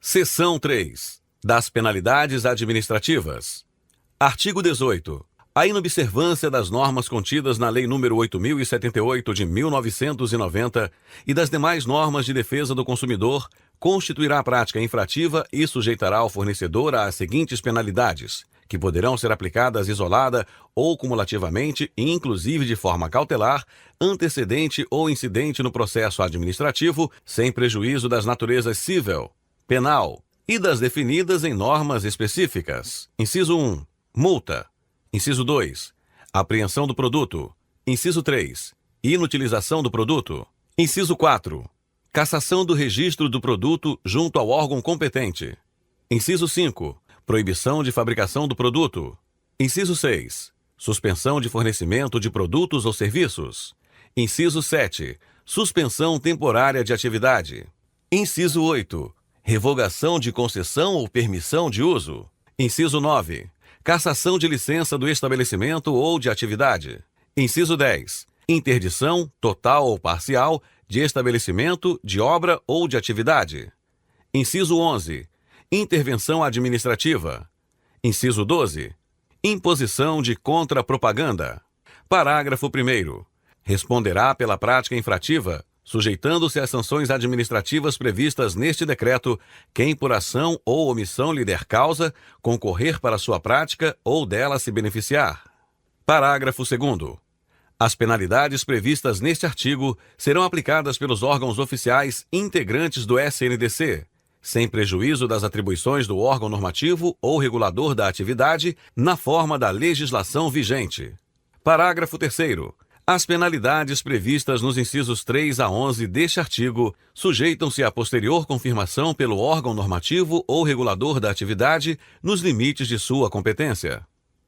Seção 3. Das penalidades administrativas. Artigo 18. A inobservância das normas contidas na Lei nº 8.078 de 1990 e das demais normas de defesa do consumidor constituirá prática infrativa e sujeitará o fornecedor às seguintes penalidades, que poderão ser aplicadas isolada ou cumulativamente e inclusive de forma cautelar, antecedente ou incidente no processo administrativo, sem prejuízo das naturezas civil, penal e das definidas em normas específicas. Inciso 1. Multa. Inciso 2. Apreensão do produto. Inciso 3. Inutilização do produto. Inciso 4. Cassação do registro do produto junto ao órgão competente. Inciso 5. Proibição de fabricação do produto. Inciso 6. Suspensão de fornecimento de produtos ou serviços. Inciso 7. Suspensão temporária de atividade. Inciso 8. Revogação de concessão ou permissão de uso. Inciso 9. Cassação de licença do estabelecimento ou de atividade. Inciso 10. Interdição, total ou parcial, de estabelecimento, de obra ou de atividade. Inciso 11. Intervenção administrativa. Inciso 12. Imposição de contrapropaganda. Parágrafo 1º. Responderá pela prática infrativa, sujeitando-se às sanções administrativas previstas neste decreto, quem por ação ou omissão lhe der causa, concorrer para sua prática ou dela se beneficiar. Parágrafo 2º. As penalidades previstas neste artigo serão aplicadas pelos órgãos oficiais integrantes do SNDC, sem prejuízo das atribuições do órgão normativo ou regulador da atividade, na forma da legislação vigente. Parágrafo 3º. As penalidades previstas nos incisos 3 a 11 deste artigo sujeitam-se à posterior confirmação pelo órgão normativo ou regulador da atividade nos limites de sua competência.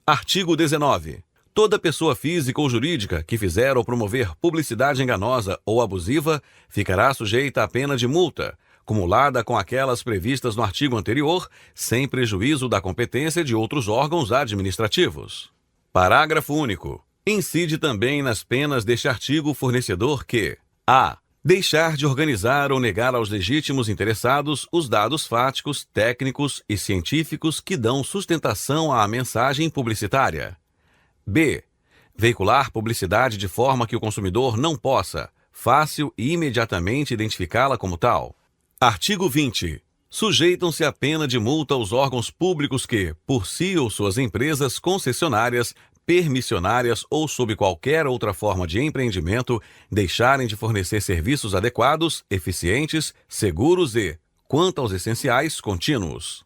Artigo 19. Toda pessoa física ou jurídica que fizer ou promover publicidade enganosa ou abusiva ficará sujeita à pena de multa, cumulada com aquelas previstas no artigo anterior, sem prejuízo da competência de outros órgãos administrativos. Parágrafo único. Incide também nas penas deste artigo o fornecedor que: a. Deixar de organizar ou negar aos legítimos interessados os dados fáticos, técnicos e científicos que dão sustentação à mensagem publicitária. b. Veicular publicidade de forma que o consumidor não possa, fácil e imediatamente identificá-la como tal. Artigo 20. Sujeitam-se à pena de multa os órgãos públicos que, por si ou suas empresas concessionárias, permissionárias ou sob qualquer outra forma de empreendimento, deixarem de fornecer serviços adequados, eficientes, seguros e, quanto aos essenciais, contínuos.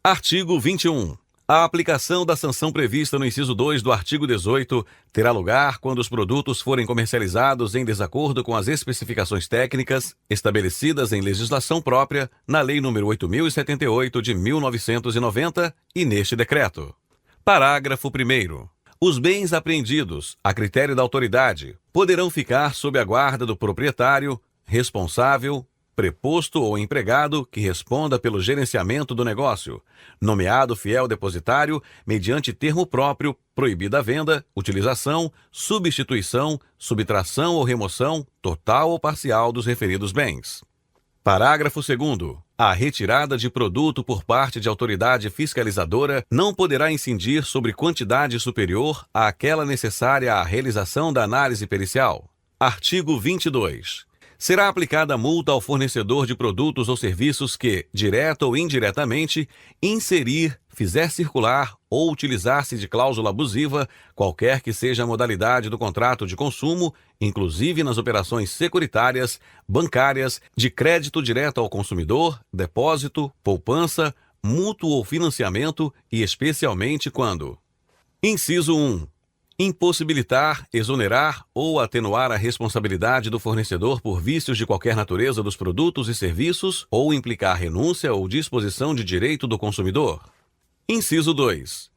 Artigo 21. A aplicação da sanção prevista no inciso 2 do artigo 18 terá lugar quando os produtos forem comercializados em desacordo com as especificações técnicas estabelecidas em legislação própria na Lei nº 8.078 de 1990 e neste decreto. Parágrafo 1º. Os bens apreendidos, a critério da autoridade, poderão ficar sob a guarda do proprietário, responsável, preposto ou empregado que responda pelo gerenciamento do negócio, nomeado fiel depositário, mediante termo próprio, proibida a venda, utilização, substituição, subtração ou remoção, total ou parcial dos referidos bens. Parágrafo 2º. A retirada de produto por parte de autoridade fiscalizadora não poderá incidir sobre quantidade superior àquela necessária à realização da análise pericial. Artigo 22. Será aplicada multa ao fornecedor de produtos ou serviços que, direta ou indiretamente, inserir, fizer circular ou utilizar-se de cláusula abusiva, qualquer que seja a modalidade do contrato de consumo, inclusive nas operações securitárias, bancárias, de crédito direto ao consumidor, depósito, poupança, mútuo ou financiamento e especialmente quando: Inciso 1. Impossibilitar, exonerar ou atenuar a responsabilidade do fornecedor por vícios de qualquer natureza dos produtos e serviços ou implicar renúncia ou disposição de direito do consumidor. Inciso 2.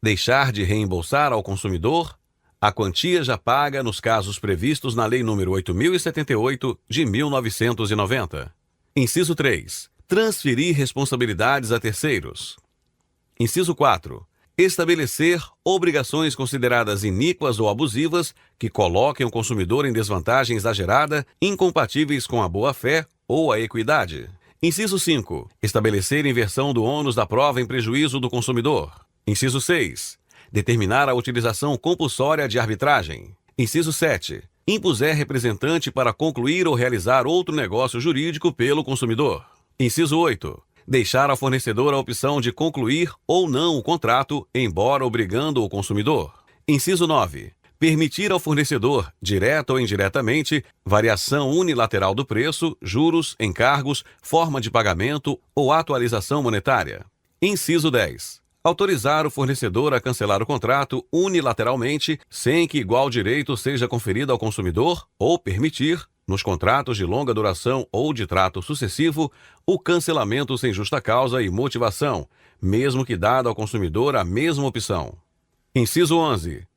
Deixar de reembolsar ao consumidor a quantia já paga nos casos previstos na Lei nº 8.078 de 1990. Inciso 3. Transferir responsabilidades a terceiros. Inciso 4. Estabelecer obrigações consideradas iníquas ou abusivas que coloquem o consumidor em desvantagem exagerada, incompatíveis com a boa-fé ou a equidade. Inciso 5. Estabelecer inversão do ônus da prova em prejuízo do consumidor. Inciso 6. Determinar a utilização compulsória de arbitragem. Inciso 7. Impuser representante para concluir ou realizar outro negócio jurídico pelo consumidor. Inciso 8. Deixar ao fornecedor a opção de concluir ou não o contrato, embora obrigando o consumidor. Inciso 9. Permitir ao fornecedor, direta ou indiretamente, variação unilateral do preço, juros, encargos, forma de pagamento ou atualização monetária. Inciso 10. Autorizar o fornecedor a cancelar o contrato unilateralmente, sem que igual direito seja conferido ao consumidor, ou permitir, nos contratos de longa duração ou de trato sucessivo, o cancelamento sem justa causa e motivação, mesmo que dada ao consumidor a mesma opção. Inciso 11.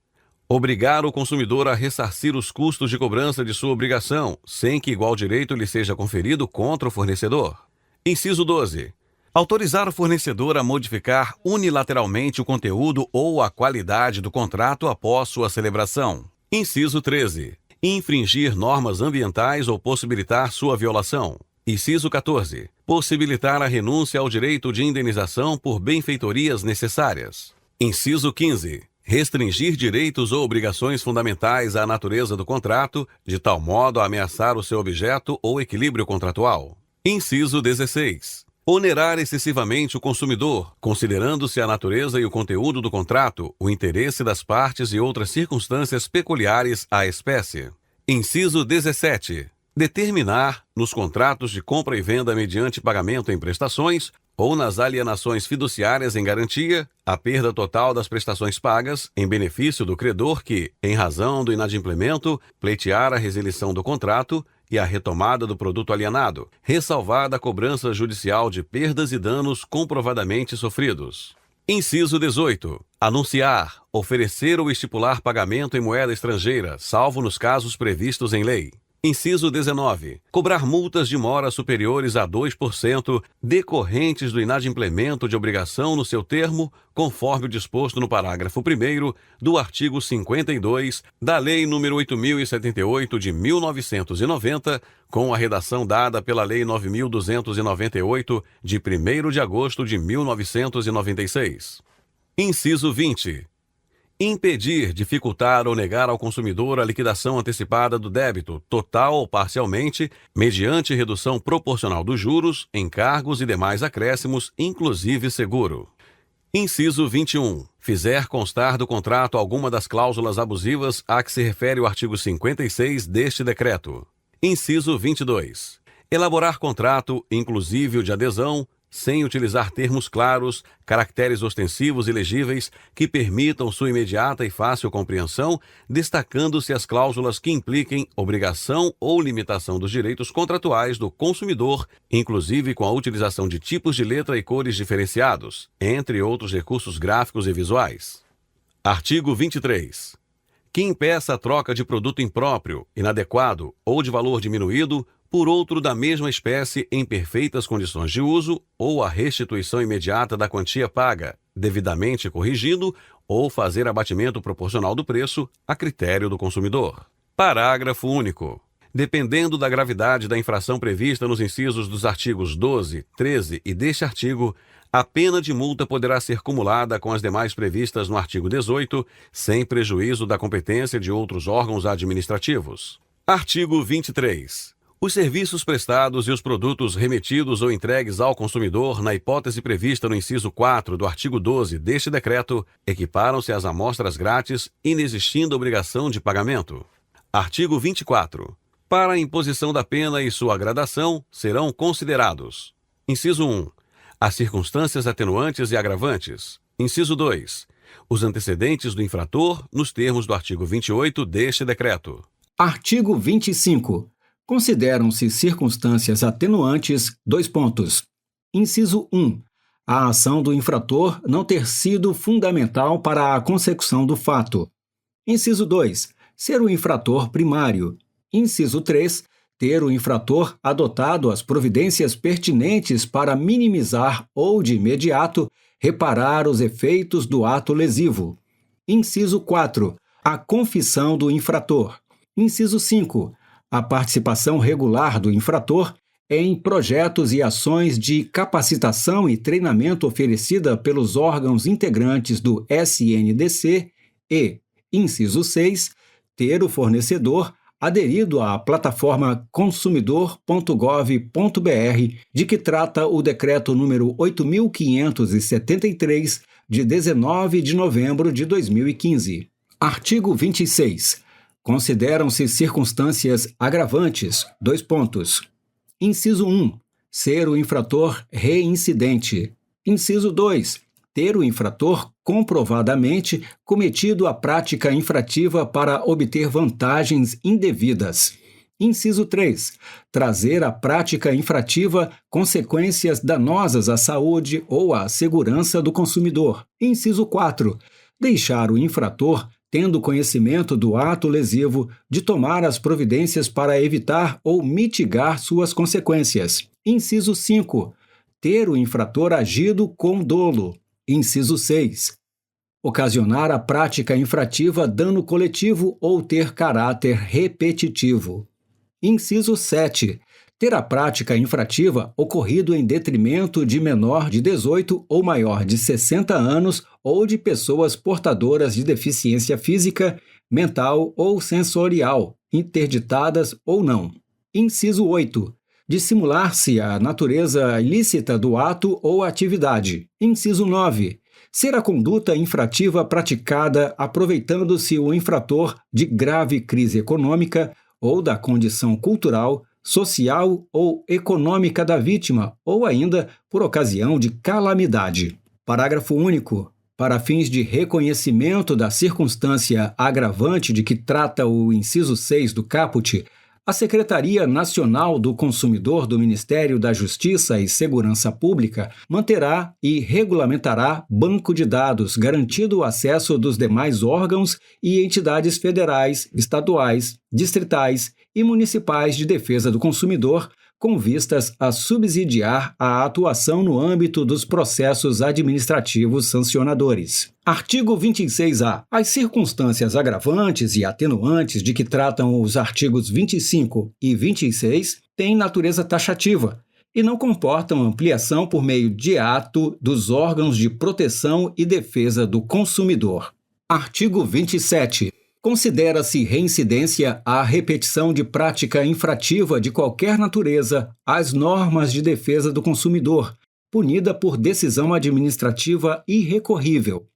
Obrigar o consumidor a ressarcir os custos de cobrança de sua obrigação, sem que igual direito lhe seja conferido contra o fornecedor. Inciso 12. Autorizar o fornecedor a modificar unilateralmente o conteúdo ou a qualidade do contrato após sua celebração. Inciso 13. Infringir normas ambientais ou possibilitar sua violação. Inciso 14. Possibilitar a renúncia ao direito de indenização por benfeitorias necessárias. Inciso 15. Restringir direitos ou obrigações fundamentais à natureza do contrato, de tal modo a ameaçar o seu objeto ou equilíbrio contratual. Inciso 16. Onerar excessivamente o consumidor, considerando-se a natureza e o conteúdo do contrato, o interesse das partes e outras circunstâncias peculiares à espécie. Inciso 17. Determinar, nos contratos de compra e venda mediante pagamento em prestações, ou nas alienações fiduciárias em garantia, a perda total das prestações pagas em benefício do credor que, em razão do inadimplemento, pleitear a resilição do contrato e a retomada do produto alienado, ressalvada a cobrança judicial de perdas e danos comprovadamente sofridos. Inciso 18. Anunciar, oferecer ou estipular pagamento em moeda estrangeira, salvo nos casos previstos em lei. Inciso 19. Cobrar multas de mora superiores a 2% decorrentes do inadimplemento de obrigação no seu termo, conforme o disposto no parágrafo 1º do artigo 52 da Lei nº 8.078 de 1990, com a redação dada pela Lei 9.298 de 1º de agosto de 1996. Inciso 20. Impedir, dificultar ou negar ao consumidor a liquidação antecipada do débito, total ou parcialmente, mediante redução proporcional dos juros, encargos e demais acréscimos, inclusive seguro. Inciso 21. Fizer constar do contrato alguma das cláusulas abusivas a que se refere o artigo 56 deste decreto. Inciso 22. Elaborar contrato, inclusive o de adesão, sem utilizar termos claros, caracteres ostensivos e legíveis que permitam sua imediata e fácil compreensão, destacando-se as cláusulas que impliquem obrigação ou limitação dos direitos contratuais do consumidor, inclusive com a utilização de tipos de letra e cores diferenciados, entre outros recursos gráficos e visuais. Artigo 23. Que impeça a troca de produto impróprio, inadequado ou de valor diminuído por outro da mesma espécie em perfeitas condições de uso, ou a restituição imediata da quantia paga, devidamente corrigido, ou fazer abatimento proporcional do preço, a critério do consumidor. Parágrafo único. Dependendo da gravidade da infração prevista nos incisos dos artigos 12, 13 e deste artigo, a pena de multa poderá ser cumulada com as demais previstas no artigo 18, sem prejuízo da competência de outros órgãos administrativos. Artigo 23. Os serviços prestados e os produtos remetidos ou entregues ao consumidor, na hipótese prevista no inciso 4 do artigo 12 deste decreto, equiparam-se às amostras grátis, inexistindo obrigação de pagamento. Artigo 24. Para a imposição da pena e sua gradação, serão considerados: inciso 1. As circunstâncias atenuantes e agravantes. Inciso 2. Os antecedentes do infrator, nos termos do artigo 28 deste decreto. Artigo 25. Consideram-se circunstâncias atenuantes, : Inciso 1. A ação do infrator não ter sido fundamental para a consecução do fato. Inciso 2. Ser o infrator primário. Inciso 3. Ter o infrator adotado as providências pertinentes para minimizar ou, de imediato, reparar os efeitos do ato lesivo. Inciso 4. A confissão do infrator. Inciso 5. A participação regular do infrator em projetos e ações de capacitação e treinamento oferecida pelos órgãos integrantes do SNDC e, inciso 6, ter o fornecedor aderido à plataforma consumidor.gov.br, de que trata o Decreto número 8.573, de 19 de novembro de 2015. Artigo 26. Consideram-se circunstâncias agravantes, Inciso 1. Ser o infrator reincidente. Inciso 2. Ter o infrator comprovadamente cometido a prática infrativa para obter vantagens indevidas. Inciso 3. Trazer à prática infrativa consequências danosas à saúde ou à segurança do consumidor. Inciso 4. Deixar o infrator, tendo conhecimento do ato lesivo, de tomar as providências para evitar ou mitigar suas consequências. Inciso 5. Ter o infrator agido com dolo. Inciso 6. Ocasionar a prática infrativa dano coletivo ou ter caráter repetitivo. Inciso 7. Ter a prática infrativa ocorrido em detrimento de menor de 18 ou maior de 60 anos ou de pessoas portadoras de deficiência física, mental ou sensorial, interditadas ou não. Inciso 8. Dissimular-se a natureza ilícita do ato ou atividade. Inciso 9. Ser a conduta infrativa praticada aproveitando-se o infrator de grave crise econômica ou da condição cultural, social ou econômica da vítima, ou ainda por ocasião de calamidade. Parágrafo único. Para fins de reconhecimento da circunstância agravante de que trata o inciso 6 do caput, a Secretaria Nacional do Consumidor do Ministério da Justiça e Segurança Pública manterá e regulamentará banco de dados, garantindo o acesso dos demais órgãos e entidades federais, estaduais, distritais e municipais de defesa do consumidor, com vistas a subsidiar a atuação no âmbito dos processos administrativos sancionadores. Artigo 26-A. As circunstâncias agravantes e atenuantes de que tratam os artigos 25 e 26 têm natureza taxativa e não comportam ampliação por meio de ato dos órgãos de proteção e defesa do consumidor. Artigo 27. Considera-se reincidência a repetição de prática infrativa de qualquer natureza às normas de defesa do consumidor, punida por decisão administrativa irrecorrível.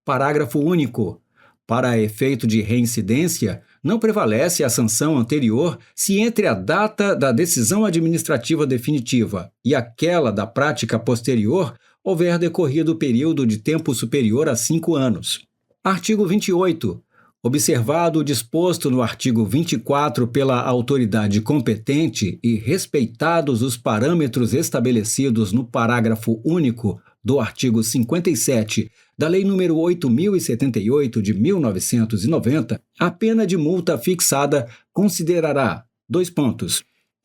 Parágrafo único. Para efeito de reincidência, não prevalece a sanção anterior se entre a data da decisão administrativa definitiva e aquela da prática posterior houver decorrido período de tempo superior a 5 anos. Artigo 28. Observado o disposto no artigo 24 pela autoridade competente e respeitados os parâmetros estabelecidos no parágrafo único do artigo 57 da Lei nº 8.078 de 1990, a pena de multa fixada considerará: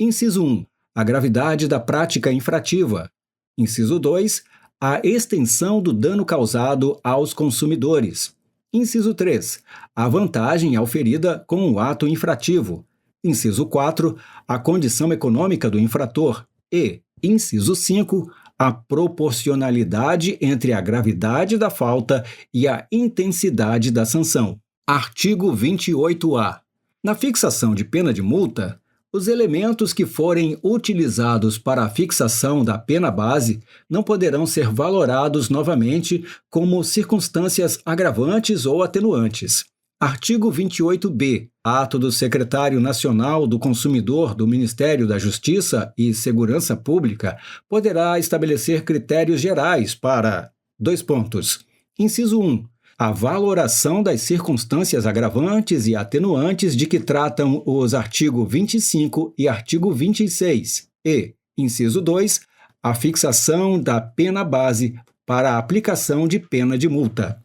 Inciso 1. A gravidade da prática infrativa. Inciso 2. A extensão do dano causado aos consumidores. Inciso 3. A vantagem auferida com o ato infrativo. Inciso 4. A condição econômica do infrator. E, inciso 5. A proporcionalidade entre a gravidade da falta e a intensidade da sanção. Artigo 28-A. Na fixação de pena de multa, os elementos que forem utilizados para a fixação da pena base não poderão ser valorados novamente como circunstâncias agravantes ou atenuantes. Artigo 28-B. Ato do Secretário Nacional do Consumidor do Ministério da Justiça e Segurança Pública poderá estabelecer critérios gerais para: Inciso 1. A valoração das circunstâncias agravantes e atenuantes de que tratam os artigo 25 e artigo 26. E, inciso 2, a fixação da pena base para a aplicação de pena de multa.